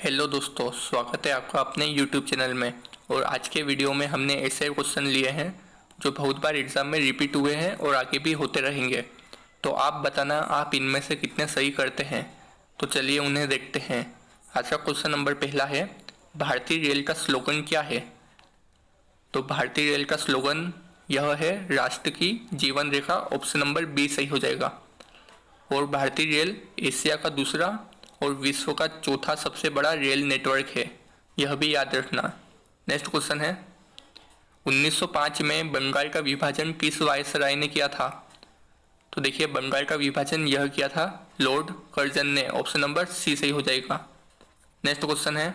Hello दोस्तों, स्वागत है आपका अपने YouTube चैनल में। और आज के वीडियो में हमने ऐसे क्वेश्चन लिए हैं जो बहुत बार एग्ज़ाम में रिपीट हुए हैं और आगे भी होते रहेंगे। तो आप बताना आप इनमें से कितने सही करते हैं। तो चलिए उन्हें देखते हैं। आज का क्वेश्चन नंबर पहला है, भारतीय रेल का स्लोगन क्या है। तो भारतीय रेल का स्लोगन यह है, राष्ट्र की जीवन रेखा। ऑप्शन नंबर बी सही हो जाएगा। और भारतीय रेल एशिया का दूसरा और विश्व का चौथा सबसे बड़ा रेल नेटवर्क है, यह भी याद रखना। नेक्स्ट क्वेश्चन है, 1905 में बंगाल का विभाजन किस वायसराय ने किया था। तो देखिए, बंगाल का विभाजन यह किया था लॉर्ड कर्जन ने। ऑप्शन नंबर सी सही हो जाएगा। नेक्स्ट क्वेश्चन है,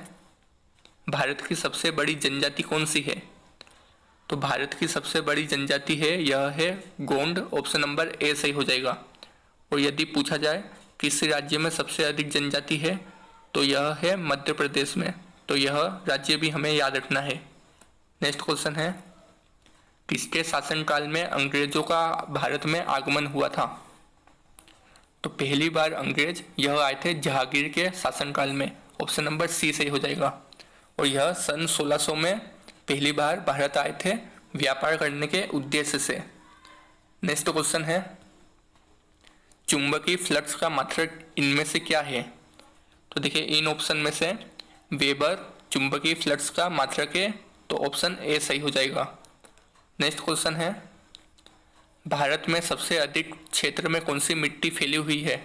भारत की सबसे बड़ी जनजाति कौन सी है। तो भारत की सबसे बड़ी जनजाति है, यह है गोंड। ऑप्शन नंबर ए सही हो जाएगा। और यदि पूछा जाए किस राज्य में सबसे अधिक जनजाति है, तो यह है मध्य प्रदेश में। तो यह राज्य भी हमें याद रखना है। नेक्स्ट क्वेश्चन है, किसके शासनकाल में अंग्रेजों का भारत में आगमन हुआ था। तो पहली बार अंग्रेज यह आए थे जहांगीर के शासनकाल में। ऑप्शन नंबर सी सही हो जाएगा। और यह सन 1600 में पहली बार भारत आए थे व्यापार करने के उद्देश्य से। नेक्स्ट क्वेश्चन है, चुंबकीय फ्लक्स का मात्रक इनमें से क्या है। तो देखिए, इन ऑप्शन में से वेबर चुंबकीय फ्लक्स का मात्रक है, तो ऑप्शन ए सही हो जाएगा। नेक्स्ट क्वेश्चन है, भारत में सबसे अधिक क्षेत्र में कौन सी मिट्टी फैली हुई है।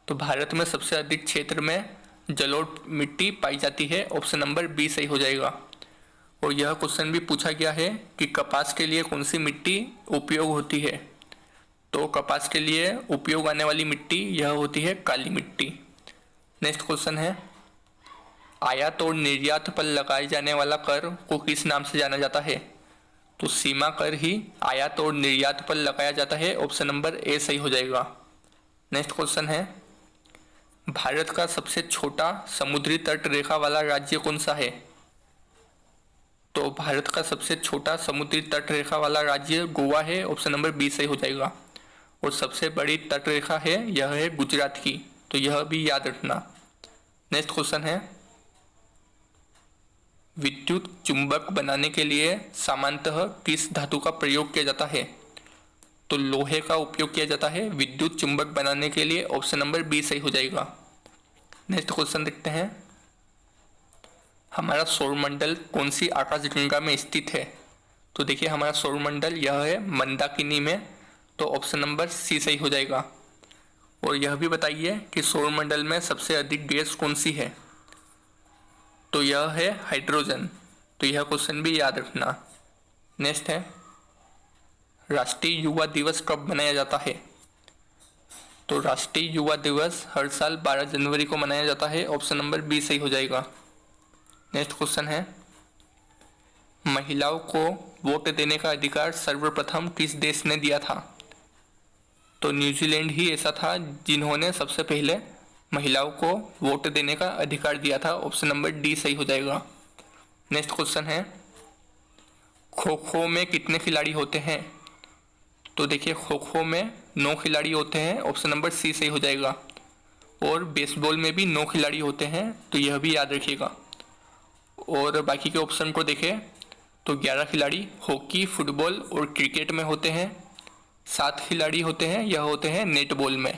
तो भारत में सबसे अधिक क्षेत्र में जलोढ़ मिट्टी पाई जाती है। ऑप्शन नंबर बी सही हो जाएगा। और यह क्वेश्चन भी पूछा गया है कि कपास के लिए कौन सी मिट्टी उपयोग होती है। तो कपास के लिए उपयोग आने वाली मिट्टी यह होती है काली मिट्टी। नेक्स्ट क्वेश्चन है, आयात और निर्यात पर लगाए जाने वाला कर को किस नाम से जाना जाता है। तो सीमा कर ही आयात और निर्यात पर लगाया जाता है। ऑप्शन नंबर ए सही हो जाएगा। नेक्स्ट क्वेश्चन है, भारत का सबसे छोटा समुद्री तट रेखा वाला राज्य कौन सा है। तो भारत का सबसे छोटा समुद्री तट रेखा वाला राज्य गोवा है। ऑप्शन नंबर बी सही हो जाएगा। और सबसे बड़ी तट रेखा है, यह है गुजरात की। तो यह भी याद रखना। नेक्स्ट क्वेश्चन है, विद्युत चुंबक बनाने के लिए सामान्यतः किस धातु का प्रयोग किया जाता है। तो लोहे का उपयोग किया जाता है विद्युत चुंबक बनाने के लिए। ऑप्शन नंबर बी सही हो जाएगा। नेक्स्ट क्वेश्चन देखते हैं, हमारा सौरमंडल कौन सी आकाशगंगा में स्थित है। तो देखिए, हमारा सौरमंडल यह है मंदाकिनी में। तो ऑप्शन नंबर सी सही हो जाएगा। और यह भी बताइए कि सौरमंडल में सबसे अधिक गैस कौन सी है। तो यह है हाइड्रोजन। तो यह क्वेश्चन भी याद रखना। नेक्स्ट है, राष्ट्रीय युवा दिवस कब मनाया जाता है। तो राष्ट्रीय युवा दिवस हर साल 12 जनवरी को मनाया जाता है। ऑप्शन नंबर बी सही हो जाएगा। नेक्स्ट क्वेश्चन है, महिलाओं को वोट देने का अधिकार सर्वप्रथम किस देश ने दिया था। तो न्यूजीलैंड ही ऐसा था जिन्होंने सबसे पहले महिलाओं को वोट देने का अधिकार दिया था। ऑप्शन नंबर डी सही हो जाएगा। नेक्स्ट क्वेश्चन है, खो खो में कितने खिलाड़ी होते हैं। तो देखिए, खो खो में 9 खिलाड़ी होते हैं। ऑप्शन नंबर सी सही हो जाएगा। और बेसबॉल में भी 9 खिलाड़ी होते हैं, तो यह भी याद रखिएगा। और बाकी के ऑप्शन को देखें तो 11 खिलाड़ी हॉकी, फुटबॉल और क्रिकेट में होते हैं। 7 खिलाड़ी होते हैं, यह होते हैं नेटबॉल में।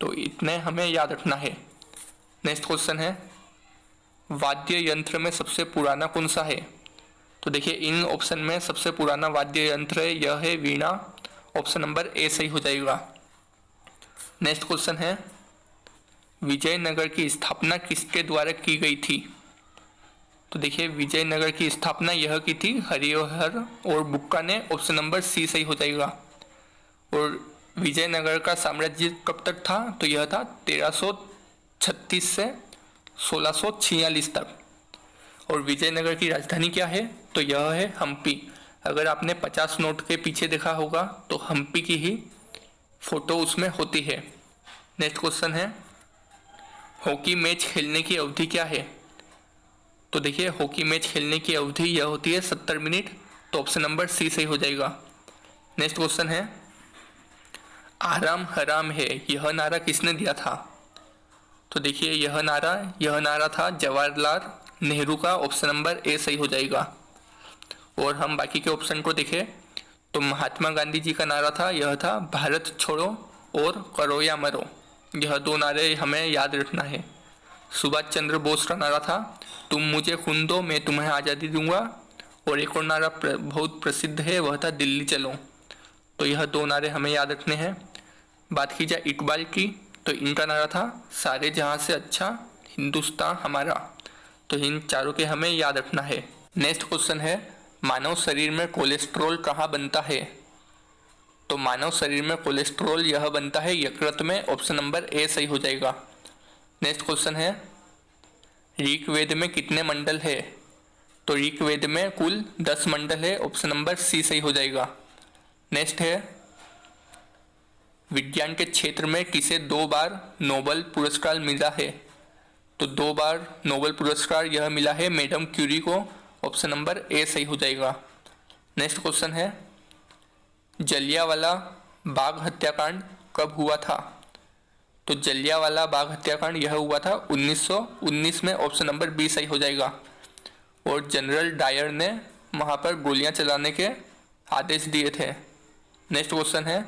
तो इतने हमें याद रखना है। नेक्स्ट क्वेश्चन है, वाद्य यंत्र में सबसे पुराना कौन सा है। तो देखिए, इन ऑप्शन में सबसे पुराना वाद्य यंत्र है, यह है वीणा। ऑप्शन नंबर ए सही हो जाएगा। नेक्स्ट क्वेश्चन है, विजयनगर की स्थापना किसके द्वारा की गई थी। तो देखिए, विजयनगर की स्थापना यह की थी हरिहर और बुक्का ने। ऑप्शन नंबर सी सही हो जाएगा। और विजयनगर का साम्राज्य कब तक था। तो यह था 1336 से 1646 तक। और विजयनगर की राजधानी क्या है। तो यह है हम्पी। अगर आपने 50 नोट के पीछे देखा होगा तो हम्पी की ही फोटो उसमें होती है। नेक्स्ट क्वेश्चन है, हॉकी मैच खेलने की अवधि क्या है। तो देखिए, हॉकी मैच खेलने की अवधि यह होती है 70 मिनट। तो ऑप्शन नंबर सी सही हो जाएगा। नेक्स्ट क्वेश्चन है, आराम हराम है, यह नारा किसने दिया था। तो देखिए यह नारा था जवाहरलाल नेहरू का। ऑप्शन नंबर ए सही हो जाएगा। और हम बाकी के ऑप्शन को देखें तो महात्मा गांधी जी का नारा था, यह था भारत छोड़ो और करो या मरो। यह दो नारे हमें याद रखना है। सुभाष चंद्र बोस का नारा था तुम मुझे खून दो मैं तुम्हें आज़ादी दूंगा। और एक और नारा बहुत प्रसिद्ध है, वह था दिल्ली चलो। तो यह दो नारे हमें याद रखने हैं। बात की जाए इकबाल की तो इनका नारा था सारे जहां से अच्छा हिंदुस्तान हमारा। तो इन चारों के हमें याद रखना है। नेक्स्ट क्वेश्चन है मानव शरीर में कोलेस्ट्रॉल कहाँ बनता है। तो मानव शरीर में कोलेस्ट्रॉल यह बनता है यकृत में। ऑप्शन नंबर ए सही हो जाएगा। नेक्स्ट क्वेश्चन है ऋग्वेद में कितने मंडल है। तो ऋग्वेद में कुल 10 मंडल है। ऑप्शन नंबर सी सही हो जाएगा। नेक्स्ट है विज्ञान के क्षेत्र में किसे 2 बार नोबेल पुरस्कार मिला है। तो 2 बार नोबेल पुरस्कार यह मिला है मैडम क्यूरी को। ऑप्शन नंबर ए सही हो जाएगा। नेक्स्ट क्वेश्चन है जलियांवाला बाग हत्याकांड कब हुआ था। तो जलियांवाला बाग हत्याकांड यह हुआ था 1919 में। ऑप्शन नंबर बी सही हो जाएगा। और जनरल डायर ने वहाँ पर गोलियां चलाने के आदेश दिए थे। नेक्स्ट क्वेश्चन है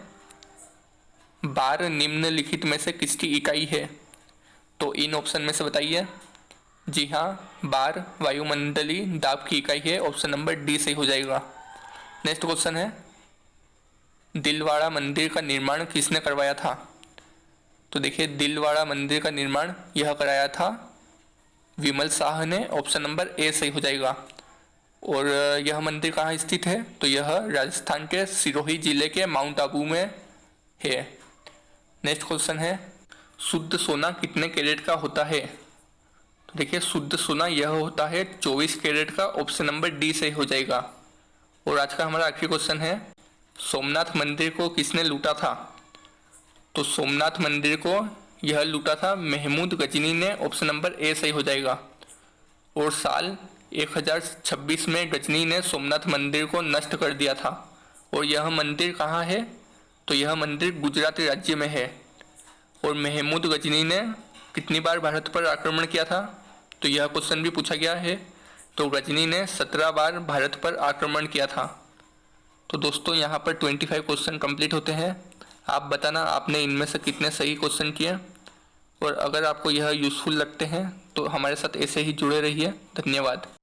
बार निम्नलिखित में से किसकी इकाई है। तो इन ऑप्शन में से बताइए। जी हाँ, बार वायुमंडलीय दाब की इकाई है। ऑप्शन नंबर डी सही हो जाएगा। नेक्स्ट क्वेश्चन है दिलवाड़ा मंदिर का निर्माण किसने करवाया था। तो देखिए दिलवाड़ा मंदिर का निर्माण यह कराया था विमल शाह ने। ऑप्शन नंबर ए सही हो जाएगा। और यह मंदिर कहाँ स्थित है। तो यह राजस्थान के सिरोही जिले के माउंट आबू में है। नेक्स्ट क्वेश्चन है शुद्ध सोना कितने कैरेट का होता है। तो देखिए शुद्ध सोना यह होता है 24 कैरेट का। ऑप्शन नंबर डी सही हो जाएगा। और आज का हमारा आखिरी क्वेश्चन है सोमनाथ मंदिर को किसने लूटा था। तो सोमनाथ मंदिर को यह लूटा था महमूद गजनी ने। ऑप्शन नंबर ए सही हो जाएगा। और साल 1026 में गजनी ने सोमनाथ मंदिर को नष्ट कर दिया था। और यह मंदिर कहाँ है। तो यह मंदिर गुजरात राज्य में है। और महमूद गजनी ने कितनी बार भारत पर आक्रमण किया था। तो यह क्वेश्चन भी पूछा गया है। तो गजनी ने 17 बार भारत पर आक्रमण किया था। तो दोस्तों यहाँ पर 25 क्वेश्चन कंप्लीट होते हैं। आप बताना आपने इनमें से कितने सही क्वेश्चन किए। और अगर आपको यह यूज़फुल लगते हैं तो हमारे साथ ऐसे ही जुड़े रहिए। धन्यवाद।